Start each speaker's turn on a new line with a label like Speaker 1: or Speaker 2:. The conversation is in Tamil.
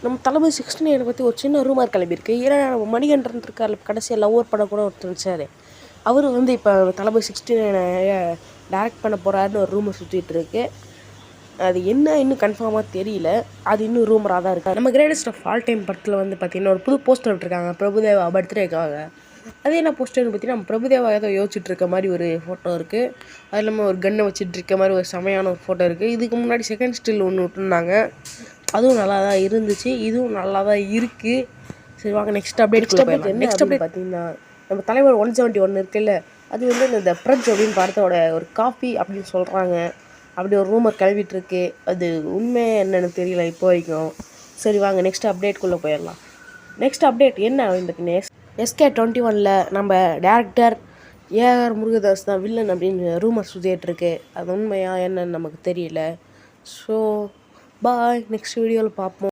Speaker 1: நம்ம தளபதி 69 பற்றி ஒரு சின்ன ரூமர் கிளம்பியிருக்கு. ஏன்னா நம்ம மணிகண்டன் இருக்கார் கடைசியாக லவ்வர் படம் கூட ஒருத்தர் இருந்துச்சார். அவர் வந்து இப்போ தளபதி 69 டைரக்ட் பண்ண போகிறாருன்னு ஒரு ரூமர் சுற்றிட்டு இருக்கு. அது என்ன இன்னும் கன்ஃபார்மாக தெரியல. அது இன்னும் ரூமராக தான் இருக்குது. நம்ம கிரேட்டஸ்ட் ஆஃப் ஆல் டைம் படத்தில் வந்து பார்த்திங்கன்னா ஒரு புது போஸ்டர் விட்டுருக்காங்க பிரபுதேவா பர்த்டேக்காக. அது என்ன போஸ்டர்னு பார்த்தீங்கன்னா நம்ம பிரபுதேவா ஏதோ யோசிச்சுட்டு இருக்க மாதிரி ஒரு ஃபோட்டோ இருக்குது. அது இல்லாமல் ஒரு கன்னை வச்சுட்டு இருக்க மாதிரி ஒரு செமையான ஒரு ஃபோட்டோ இருக்குது. இதுக்கு முன்னாடி செகண்ட் ஸ்டில் ஒன்று விட்டுருந்தாங்க. அதுவும் நல்லா தான் இருந்துச்சு. இதுவும் நல்லா தான் இருக்குது. சரி வாங்க நெக்ஸ்ட் அப்டேட் போயிடலாம். நெக்ஸ்ட் அப்டேட் பார்த்தீங்கன்னா நம்ம தலைவர் 171 இருக்குல்ல, அது வந்து இந்த பிரஜ் அப்படின்னு படத்தோட ஒரு காப்பி அப்படின்னு சொல்கிறாங்க. அப்படி ஒரு ரூமர் கிளம்பிட்டுருக்கு. அது உண்மை என்னென்னு தெரியல இப்போ வரைக்கும். சரி வாங்க நெக்ஸ்ட் அப்டேட்குள்ளே போயிடலாம். நெக்ஸ்ட் அப்டேட் என்ன அப்படின்னு பார்த்தீங்கன்னா SK21 நம்ம டேரக்டர் ஏஆர் முருகதாஸ் தான் வில்லன் அப்படின்னு ரூமர் சுற்றிட்டுருக்கு. அது உண்மையா என்னன்னு நமக்கு தெரியல. ஸோ பாய், நெக்ஸ்ட் வீடியோவில் பார்ப்போம்.